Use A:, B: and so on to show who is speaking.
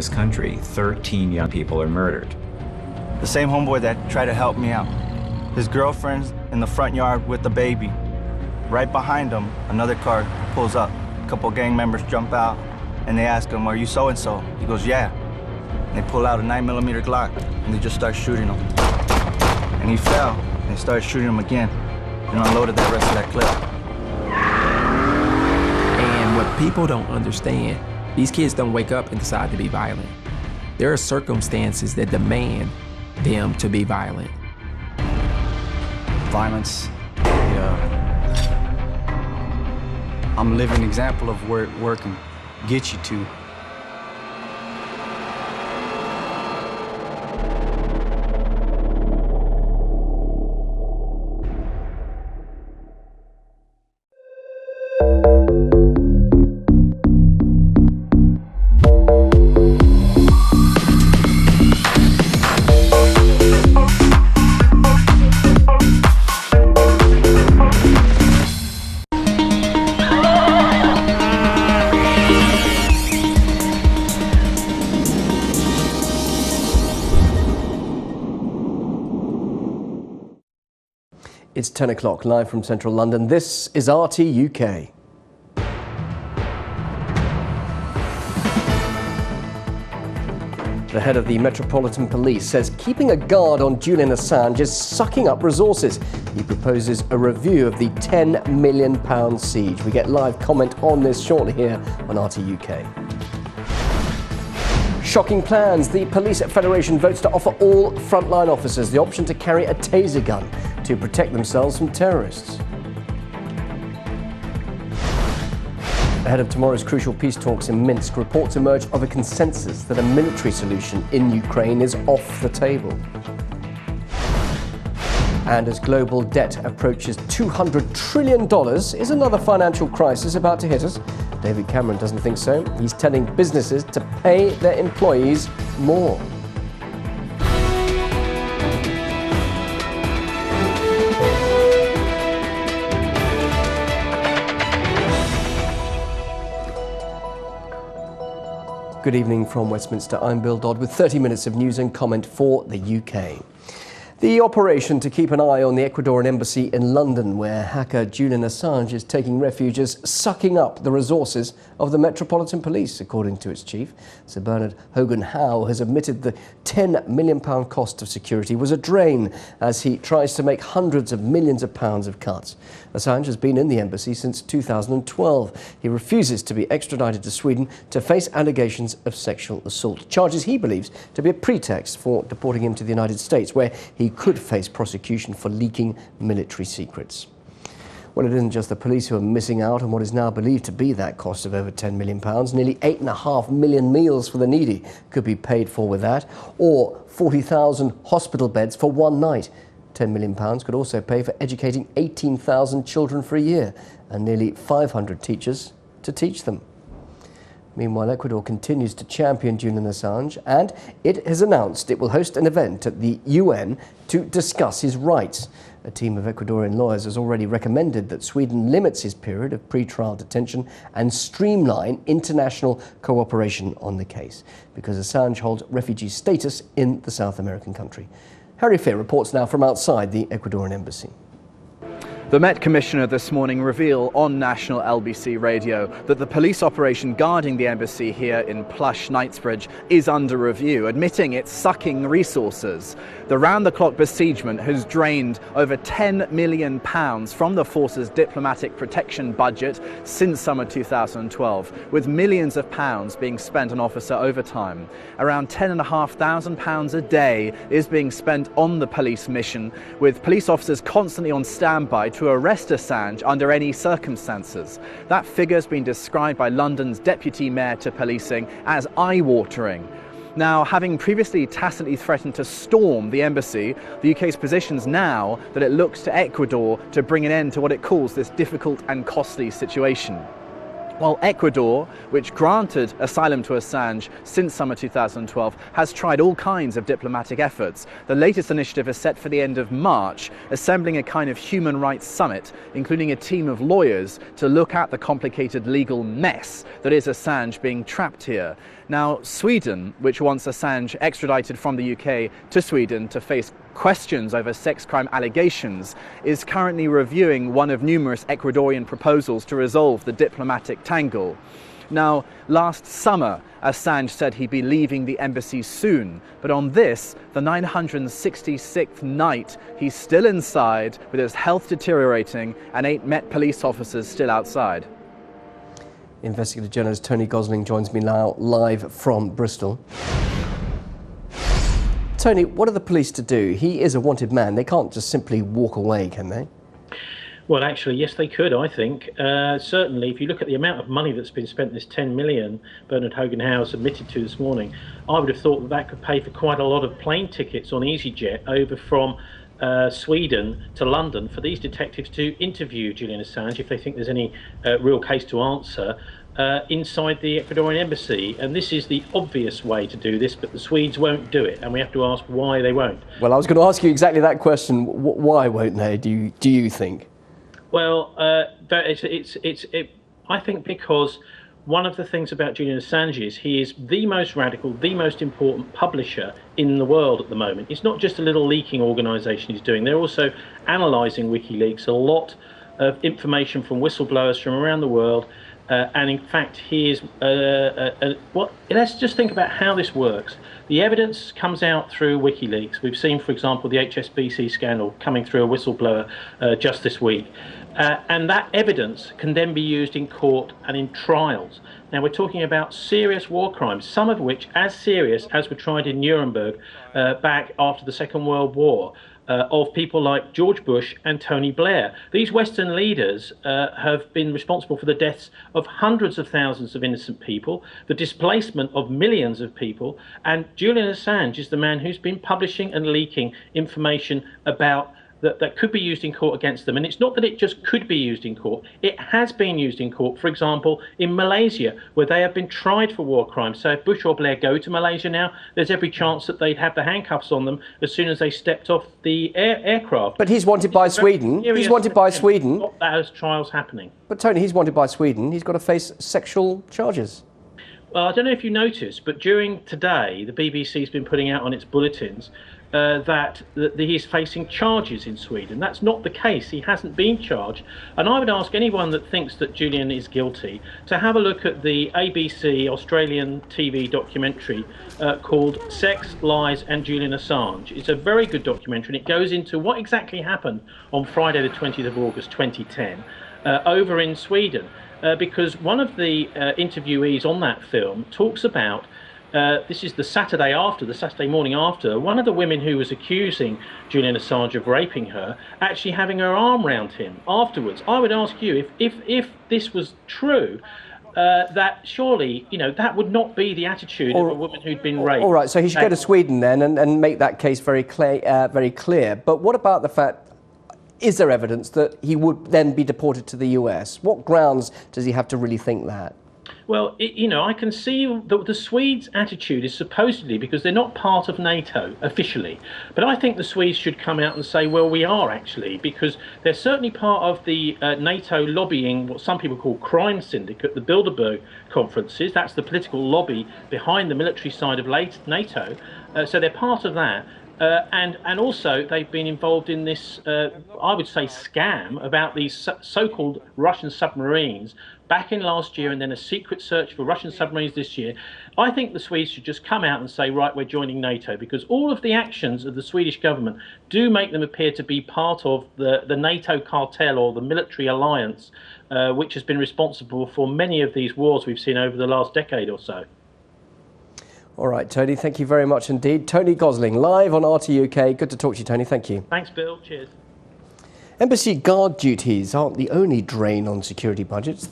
A: this country, 13 young people are murdered.
B: The same homeboy that tried to help me out. His girlfriend's in the front yard with the baby. Right behind him, another car pulls up. A couple gang members jump out, and they ask him, "Are you so-and-so?" He goes, "Yeah." And they pull out a 9mm Glock, and they just start shooting him. And he fell, and they started shooting him again, and unloaded the rest of that clip.
C: And what people don't understand, these kids don't wake up and decide to be violent. There are circumstances that demand them to be violent.
D: Violence, I'm a living example of where it can get you to.
E: It's 10 o'clock, live from central London. This is RT UK. The head of the Metropolitan Police says keeping a guard on Julian Assange is sucking up resources. He proposes a review of the £10 million siege. We get live comment on this shortly here on RT UK. Shocking plans. The Police Federation votes to offer all frontline officers the option to carry a taser gun to protect themselves from terrorists. Ahead of tomorrow's crucial peace talks in Minsk, reports emerge of a consensus that a military solution in Ukraine is off the table. And as global debt approaches $200 trillion, is another financial crisis about to hit us? David Cameron doesn't think so. He's telling businesses to pay their employees more. Good evening from Westminster. I'm Bill Dodd with 30 minutes of news and comment for the UK. The operation to keep an eye on the Ecuadorean Embassy in London, where hacker Julian Assange is taking refuge, is sucking up the resources of the Metropolitan Police, according to its chief. Sir Bernard Hogan-Howe has admitted the £10 million cost of security was a drain as he tries to make hundreds of millions of pounds of cuts. Assange has been in the embassy since 2012. He refuses to be extradited to Sweden to face allegations of sexual assault, charges he believes to be a pretext for deporting him to the United States, where he could face prosecution for leaking military secrets. Well, it isn't just the police who are missing out on what is now believed to be that cost of over £10 million. Nearly 8.5 million meals for the needy could be paid for with that, or 40,000 hospital beds for one night. £10 million could also pay for educating 18,000 children for a year and nearly 500 teachers to teach them. Meanwhile, Ecuador continues to champion Julian Assange, and it has announced it will host an event at the UN to discuss his rights. A team of Ecuadorian lawyers has already recommended that Sweden limits his period of pre-trial detention and streamline international cooperation on the case, because Assange holds refugee status in the South American country. Harry Fear reports now from outside the Ecuadorian Embassy.
F: The Met Commissioner this morning revealed on national LBC radio that the police operation guarding the embassy here in plush Knightsbridge is under review, admitting it's sucking resources. The round-the-clock besiegement has drained over £10 million from the force's diplomatic protection budget since summer 2012, with millions of pounds being spent on officer overtime. Around £10,500 a day is being spent on the police mission, with police officers constantly on standby to arrest Assange under any circumstances. That figure has been described by London's Deputy Mayor to Policing as eye-watering. Now, having previously tacitly threatened to storm the embassy, the UK's positions now that it looks to Ecuador to bring an end to what it calls this difficult and costly situation. While Ecuador, which granted asylum to Assange since summer 2012, has tried all kinds of diplomatic efforts. The latest initiative is set for the end of March, assembling a kind of human rights summit, including a team of lawyers to look at the complicated legal mess that is Assange being trapped here. Now, Sweden, which wants Assange extradited from the UK to Sweden to face questions over sex crime allegations, is currently reviewing one of numerous Ecuadorian proposals to resolve the diplomatic tangle. Now, last summer, Assange said he'd be leaving the embassy soon, but on this, the 966th night, he's still inside with his health deteriorating and 8 Met police officers still outside.
E: Investigative journalist Tony Gosling joins me now live from Bristol. Tony, what are the police to do? He is a wanted man. They can't just simply walk away, can they?
G: Well, actually, yes, they could, I think. Certainly, if you look at the amount of money that's been spent, this 10 million Bernard Hogan-Howe admitted to this morning, I would have thought that that could pay for quite a lot of plane tickets on EasyJet over from Sweden to London for these detectives to interview Julian Assange if they think there's any real case to answer inside the Ecuadorian Embassy. And this is the obvious way to do this, but the Swedes won't do it, and we have to ask why they won't.
E: Well, I was going to ask you exactly that question. Why won't they, do you think?
G: Well, I think because one of the things about Julian Assange is he is the most radical, the most important publisher in the world at the moment. It's not just a little leaking organisation he's doing. They're also analysing WikiLeaks, a lot of information from whistleblowers from around the world. And in fact, he is, let's just think about how this works. The evidence comes out through WikiLeaks. We've seen, for example, the HSBC scandal coming through a whistleblower just this week. And that evidence can then be used in court and in trials. Now, we're talking about serious war crimes, some of which as serious as were tried in Nuremberg back after the Second World War, of people like George Bush and Tony Blair. These Western leaders have been responsible for the deaths of hundreds of thousands of innocent people, the displacement of millions of people, and Julian Assange is the man who's been publishing and leaking information about that could be used in court against them. And it's not that it just could be used in court, it has been used in court, for example, in Malaysia, where they have been tried for war crimes. So if Bush or Blair go to Malaysia now, there's every chance that they'd have the handcuffs on them as soon as they stepped off the aircraft.
E: But he's wanted by Sweden. He's wanted by Sweden.
G: Not those trials happening.
E: But Tony, he's wanted by Sweden. He's got to face sexual charges.
G: Well, I don't know if you noticed, but during today, the BBC's been putting out on its bulletins that he's facing charges in Sweden. That's not the case. He hasn't been charged. And I would ask anyone that thinks that Julian is guilty to have a look at the ABC Australian TV documentary called Sex, Lies and Julian Assange. It's a very good documentary, and it goes into what exactly happened on Friday the 20th of August 2010 over in Sweden. Because one of the interviewees on that film talks about, this is the Saturday morning after, one of the women who was accusing Julian Assange of raping her, actually having her arm round him afterwards. I would ask you, if this was true, that surely, that would not be the attitude of a woman who'd been raped.
E: All right, so he should go to Sweden then and make that case very clear. But what about the fact, is there evidence that he would then be deported to the US? What grounds does he have to really think that?
G: Well, I can see that the Swedes' attitude is supposedly because they're not part of NATO officially. But I think the Swedes should come out and say, well, we are actually, because they're certainly part of the NATO lobbying, what some people call crime syndicate, the Bilderberg conferences. That's the political lobby behind the military side of NATO. So they're part of that. And also they've been involved in this, I would say, scam about these so-called Russian submarines back in last year, and then a secret search for Russian submarines this year. I think the Swedes should just come out and say, right, we're joining NATO, because all of the actions of the Swedish government do make them appear to be part of the NATO cartel or the military alliance, which has been responsible for many of these wars we've seen over the last decade or so.
E: All right, Tony, thank you very much indeed. Tony Gosling, live on RT UK. Good to talk to you, Tony. Thank you.
G: Thanks, Bill. Cheers.
E: Embassy guard duties aren't the only drain on security budgets.